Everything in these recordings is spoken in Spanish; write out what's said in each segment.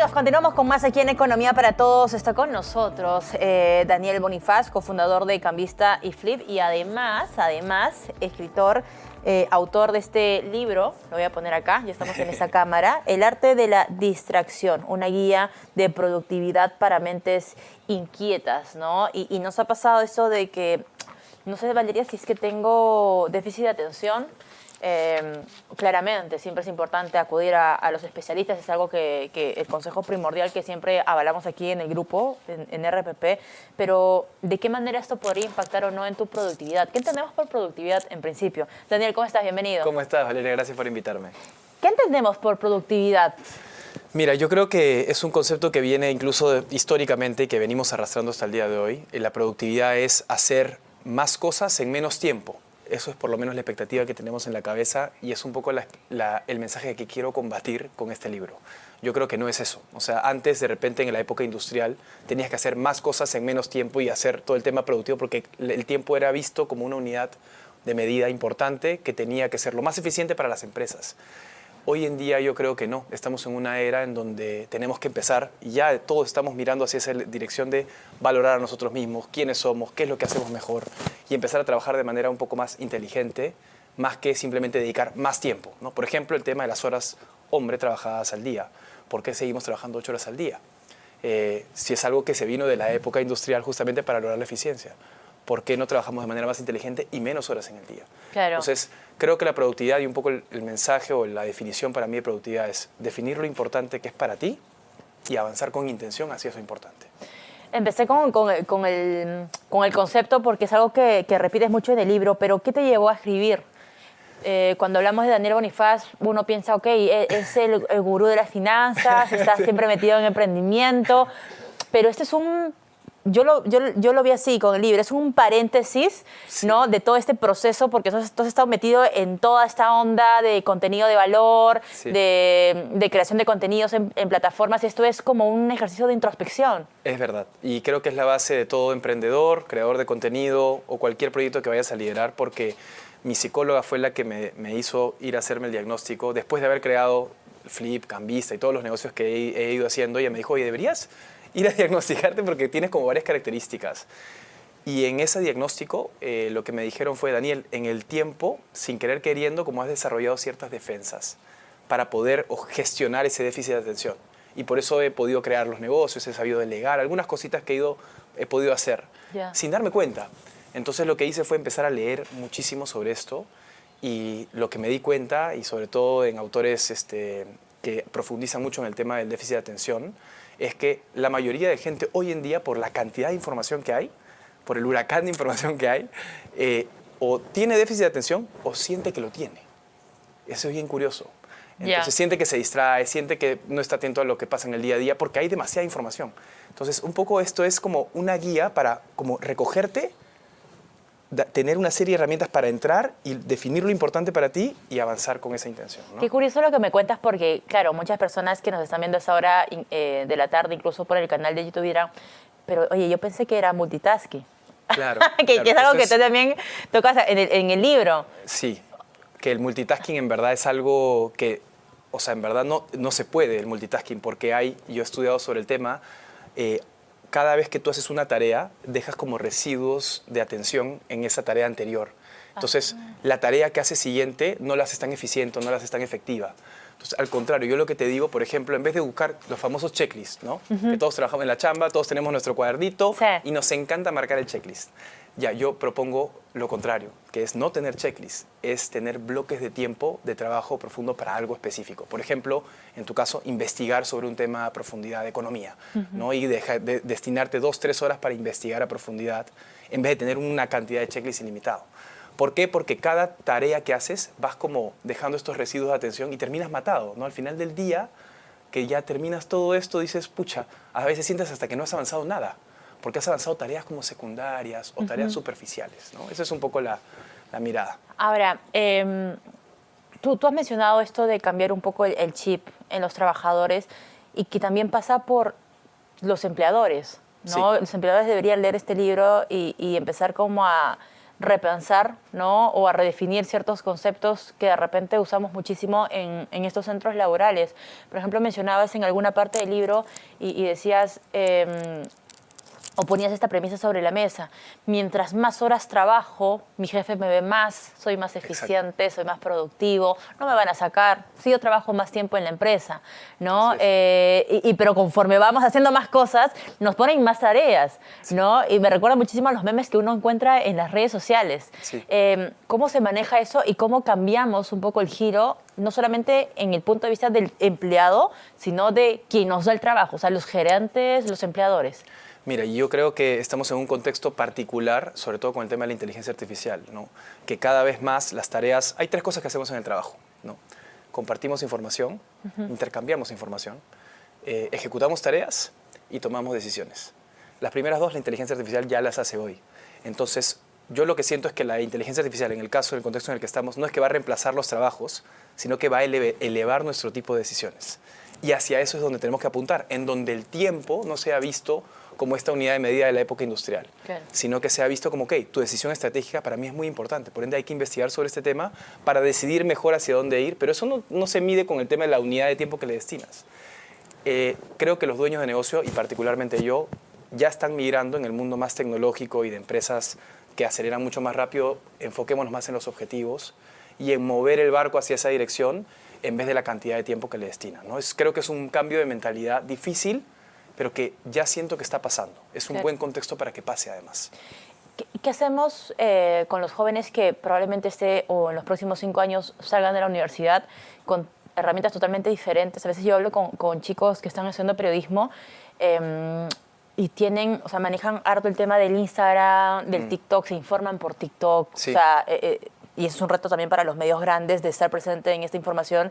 amigos, continuamos con más aquí en Economía para Todos. Está con nosotros Daniel Bonifaz, cofundador de Cambista y Flip, y además, escritor, autor de este libro, lo voy a poner acá, ya estamos en esa cámara, El arte de la distracción, una guía de productividad para mentes inquietas, ¿no? Y nos ha pasado eso de que, no sé, Valeria, si es que tengo déficit de atención. Claramente, siempre es importante acudir a los especialistas, es algo que el consejo primordial que siempre avalamos aquí en el grupo, en RPP, pero ¿de qué manera esto podría impactar o no en tu productividad? ¿Qué entendemos por productividad en principio? Daniel, ¿cómo estás? Bienvenido. ¿Cómo estás, Valeria? Gracias por invitarme. ¿Qué entendemos por productividad? Mira, yo creo que es un concepto que viene incluso históricamente y que venimos arrastrando hasta el día de hoy. La productividad es hacer más cosas en menos tiempo. Eso es por lo menos la expectativa que tenemos en la cabeza y es un poco el mensaje que quiero combatir con este libro. Yo creo que no es eso. O sea, antes, de repente, en la época industrial, tenías que hacer más cosas en menos tiempo y hacer todo el tema productivo porque el tiempo era visto como una unidad de medida importante que tenía que ser lo más eficiente para las empresas. Hoy en día yo creo que no, estamos en una era en donde tenemos que empezar, y ya todos estamos mirando hacia esa dirección de valorar a nosotros mismos, quiénes somos, qué es lo que hacemos mejor, y empezar a trabajar de manera un poco más inteligente, más que simplemente dedicar más tiempo, ¿no? Por ejemplo, el tema de las horas hombre trabajadas al día. ¿Por qué seguimos trabajando 8 horas al día? Si es algo que se vino de la época industrial justamente para lograr la eficiencia. ¿Por qué no trabajamos de manera más inteligente y menos horas en el día? Claro. Entonces, creo que la productividad y un poco el mensaje o la definición para mí de productividad es definir lo importante que es para ti y avanzar con intención hacia eso importante. Empecé con el concepto porque es algo que repites mucho en el libro, pero ¿qué te llevó a escribir? Cuando hablamos de Daniel Bonifaz, uno piensa, ok, es el gurú de las finanzas, está siempre metido en emprendimiento, pero este es un... Yo lo vi así con el libro, es un paréntesis, sí, ¿no?, de todo este proceso, porque tú has estado metido en toda esta onda de contenido de valor, sí, de creación de contenidos en plataformas, y esto es como un ejercicio de introspección. Es verdad, y creo que es la base de todo emprendedor, creador de contenido o cualquier proyecto que vayas a liderar, porque mi psicóloga fue la que me hizo ir a hacerme el diagnóstico, después de haber creado Flip, Cambista y todos los negocios que he ido haciendo. Ella me dijo, oye, deberías ir a diagnosticarte porque tienes como varias características. Y en ese diagnóstico lo que me dijeron fue, Daniel, en el tiempo, sin querer queriendo, como has desarrollado ciertas defensas para poder gestionar ese déficit de atención. Y por eso he podido crear los negocios, he sabido delegar, algunas cositas que he podido hacer, sin darme cuenta. Entonces lo que hice fue empezar a leer muchísimo sobre esto, y lo que me di cuenta, y sobre todo en autores que profundizan mucho en el tema del déficit de atención, es que la mayoría de gente hoy en día, por la cantidad de información que hay, por el huracán de información que hay, o tiene déficit de atención o siente que lo tiene. Eso es bien curioso. Entonces siente que se distrae, siente que no está atento a lo que pasa en el día a día porque hay demasiada información. Entonces un poco esto es como una guía para como recogerte, tener una serie de herramientas para entrar y definir lo importante para ti y avanzar con esa intención, ¿no? Qué curioso lo que me cuentas porque, claro, muchas personas que nos están viendo a esa hora de la tarde, incluso por el canal de YouTube, dirán, pero oye, yo pensé que era multitasking. Claro. que es algo que tú también tocas en el libro. Sí, que el multitasking en verdad es algo que, o sea, en verdad no se puede el multitasking porque yo he estudiado sobre el tema, cada vez que tú haces una tarea, dejas como residuos de atención en esa tarea anterior. Entonces, la tarea que haces siguiente no la haces tan eficiente, no la haces tan efectiva. Entonces, al contrario, yo lo que te digo, por ejemplo, en vez de buscar los famosos checklists, ¿no? Que todos trabajamos en la chamba, todos tenemos nuestro cuadernito, sí, y nos encanta marcar el checklist. Yo propongo lo contrario, que es no tener checklist, es tener bloques de tiempo de trabajo profundo para algo específico. Por ejemplo, en tu caso, investigar sobre un tema a profundidad de economía, ¿no? Y destinarte 2 o 3 horas para investigar a profundidad en vez de tener una cantidad de checklist ilimitado. ¿Por qué? Porque cada tarea que haces vas como dejando estos residuos de atención y terminas matado, ¿no? Al final del día, que ya terminas todo esto, dices, pucha, a veces sientes hasta que no has avanzado nada, porque has avanzado tareas como secundarias o tareas superficiales, ¿no? Esa es un poco la mirada. Ahora, tú has mencionado esto de cambiar un poco el chip en los trabajadores y que también pasa por los empleadores, ¿no? Sí. Los empleadores deberían leer este libro y empezar como a repensar, ¿no? O a redefinir ciertos conceptos que de repente usamos muchísimo en estos centros laborales. Por ejemplo, mencionabas en alguna parte del libro y decías... o ponías esta premisa sobre la mesa. Mientras más horas trabajo, mi jefe me ve más, soy más eficiente, soy más productivo, no me van a sacar, sí, yo trabajo más tiempo en la empresa, ¿no? Pero conforme vamos haciendo más cosas, nos ponen más tareas, ¿no? Y me recuerda muchísimo a los memes que uno encuentra en las redes sociales. Sí. ¿Cómo se maneja eso y cómo cambiamos un poco el giro, no solamente en el punto de vista del empleado, sino de quien nos da el trabajo, o sea, los gerentes, los empleadores? Mira, yo creo que estamos en un contexto particular, sobre todo con el tema de la inteligencia artificial, ¿no? Que cada vez más las tareas... Hay tres cosas que hacemos en el trabajo, ¿no? Compartimos información, intercambiamos información, ejecutamos tareas y tomamos decisiones. Las primeras dos, la inteligencia artificial ya las hace hoy. Entonces, yo lo que siento es que la inteligencia artificial, en el caso, en el contexto en el que estamos, no es que va a reemplazar los trabajos, sino que va a elevar nuestro tipo de decisiones. Y hacia eso es donde tenemos que apuntar, en donde el tiempo no se ha visto como esta unidad de medida de la época industrial, claro, sino que se ha visto como, ok, tu decisión estratégica para mí es muy importante, por ende hay que investigar sobre este tema para decidir mejor hacia dónde ir, pero eso no se mide con el tema de la unidad de tiempo que le destinas. Creo que los dueños de negocio, y particularmente yo, ya están migrando en el mundo más tecnológico y de empresas que aceleran mucho más rápido, enfoquémonos más en los objetivos y en mover el barco hacia esa dirección en vez de la cantidad de tiempo que le destinan, ¿no? Creo que es un cambio de mentalidad difícil, pero que ya siento que está pasando. Es un buen contexto para que pase, además. ¿Qué hacemos con los jóvenes que probablemente o en los próximos 5 años salgan de la universidad con herramientas totalmente diferentes? A veces yo hablo con chicos que están estudiando periodismo y manejan harto el tema del Instagram, del TikTok, se informan por TikTok. Sí. O sea, y es un reto también para los medios grandes de estar presente en esta información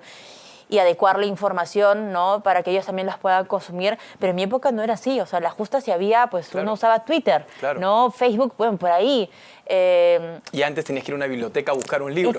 y adecuar la información, ¿no? Para que ellos también las puedan consumir. Pero en mi época no era así. O sea, la justa si había, pues claro, uno usaba Twitter, claro, ¿no? Facebook, bueno, por ahí. Y antes tenías que ir a una biblioteca a buscar un libro.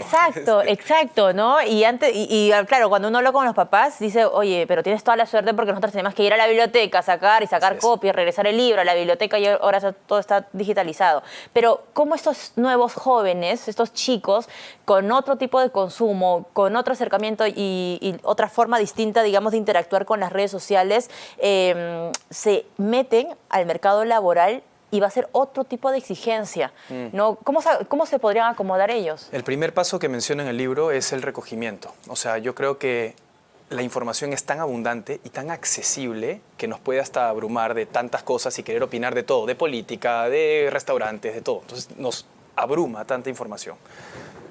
Exacto, ¿no? Y claro, cuando uno habla con los papás, dice, oye, pero tienes toda la suerte porque nosotros tenemos que ir a la biblioteca, sacar copias, regresar el libro a la biblioteca y ahora todo está digitalizado. Pero ¿cómo estos nuevos jóvenes, estos chicos, con otro tipo de consumo, con otro acercamiento y otra forma distinta, digamos, de interactuar con las redes sociales, se meten al mercado laboral y va a ser otro tipo de exigencia, ¿no? ¿Cómo se podrían acomodar ellos? El primer paso que menciono en el libro es el recogimiento. O sea, yo creo que la información es tan abundante y tan accesible que nos puede hasta abrumar de tantas cosas y querer opinar de todo, de política, de restaurantes, de todo. Entonces nos abruma tanta información.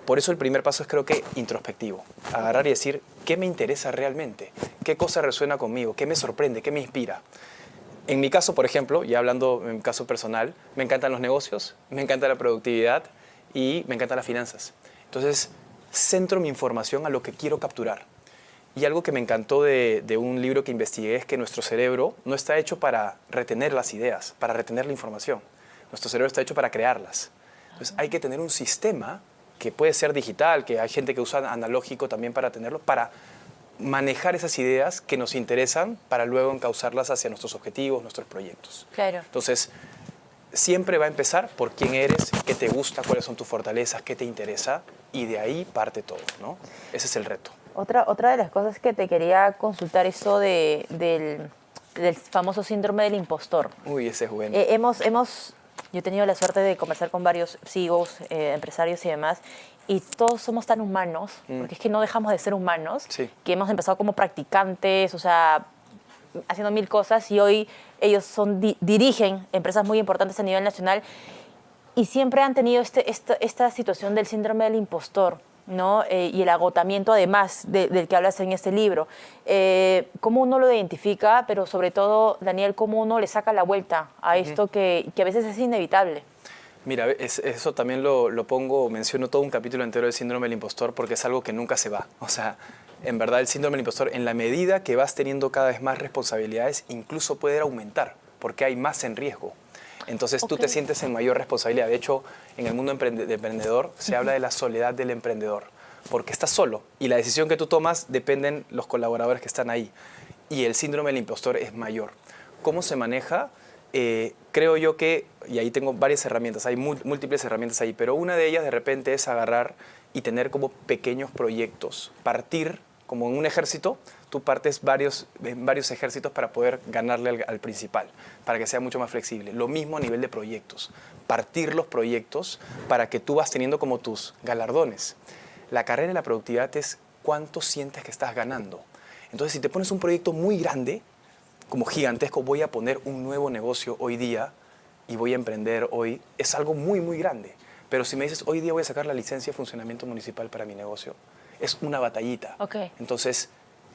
Por eso el primer paso es, creo que, introspectivo. Agarrar y decir, ¿qué me interesa realmente? ¿Qué cosa resuena conmigo? ¿Qué me sorprende? ¿Qué me inspira? En mi caso, por ejemplo, ya hablando en mi caso personal, me encantan los negocios, me encanta la productividad y me encantan las finanzas. Entonces, centro mi información a lo que quiero capturar. Y algo que me encantó de un libro que investigué es que nuestro cerebro no está hecho para retener las ideas, para retener la información. Nuestro cerebro está hecho para crearlas. Entonces, hay que tener un sistema que puede ser digital, que hay gente que usa analógico también para tenerlo, para manejar esas ideas que nos interesan para luego encauzarlas hacia nuestros objetivos, nuestros proyectos. Claro. Entonces, siempre va a empezar por quién eres, qué te gusta, cuáles son tus fortalezas, qué te interesa, y de ahí parte todo, ¿no? Ese es el reto. Otra de las cosas que te quería consultar, eso del famoso síndrome del impostor. Uy, ese es bueno. Yo he tenido la suerte de conversar con varios CEOs, empresarios y demás, y todos somos tan humanos, porque es que no dejamos de ser humanos, sí, que hemos empezado como practicantes, o sea, haciendo 1000 cosas, y hoy ellos dirigen empresas muy importantes a nivel nacional, y siempre han tenido esta situación del síndrome del impostor, ¿no? Y el agotamiento, además, del que hablas en este libro. ¿Cómo uno lo identifica? Pero sobre todo, Daniel, ¿cómo uno le saca la vuelta a esto que a veces es inevitable? Mira, eso también lo pongo, menciono todo un capítulo entero del síndrome del impostor porque es algo que nunca se va. O sea, en verdad el síndrome del impostor, en la medida que vas teniendo cada vez más responsabilidades, incluso puede aumentar porque hay más en riesgo. Entonces tú te sientes en mayor responsabilidad. De hecho, en el mundo de emprendedor se habla de la soledad del emprendedor, porque estás solo y la decisión que tú tomas dependen los colaboradores que están ahí. Y el síndrome del impostor es mayor. ¿Cómo se maneja? creo yo que, y ahí tengo varias herramientas, hay múltiples herramientas ahí, pero una de ellas de repente es agarrar y tener como pequeños proyectos, partir como en un ejército, tú partes en varios ejércitos para poder ganarle al principal, para que sea mucho más flexible. Lo mismo a nivel de proyectos, partir los proyectos para que tú vas teniendo como tus galardones. La carrera de la productividad es cuánto sientes que estás ganando. Entonces, si te pones un proyecto muy grande, como gigantesco, voy a poner un nuevo negocio hoy día y voy a emprender hoy, es algo muy, muy grande. Pero si me dices, hoy día voy a sacar la licencia de funcionamiento municipal para mi negocio, es una batallita. Okay. Entonces,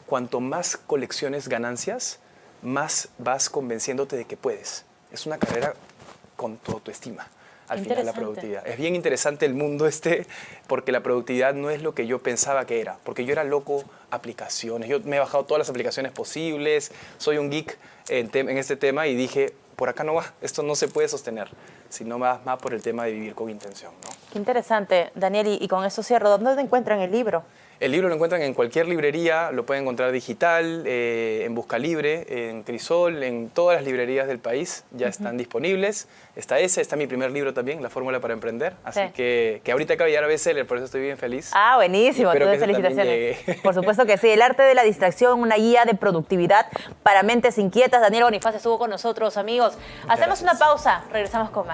cuanto más colecciones ganancias, más vas convenciéndote de que puedes. Es una carrera con tu autoestima. Al final, la productividad. Es bien interesante el mundo porque la productividad no es lo que yo pensaba que era. Porque yo era loco aplicaciones. Yo me he bajado todas las aplicaciones posibles. Soy un geek en este tema y dije, por acá no va. Esto no se puede sostener. Sino más por el tema de vivir con intención, ¿no? Qué interesante, Daniel. Y con eso cierro. ¿Dónde te encuentran el libro? El libro lo encuentran en cualquier librería, lo pueden encontrar digital, en Buscalibre, en Crisol, en todas las librerías del país ya están disponibles. Está mi primer libro también, La Fórmula para Emprender, así que ahorita acaba de llegar a bestseller, por eso estoy bien feliz. Ah, buenísimo, entonces felicitaciones. Por supuesto que sí, El arte de la distracción, una guía de productividad para mentes inquietas. Daniel Bonifaz estuvo con nosotros, amigos. Hacemos una pausa, regresamos con más.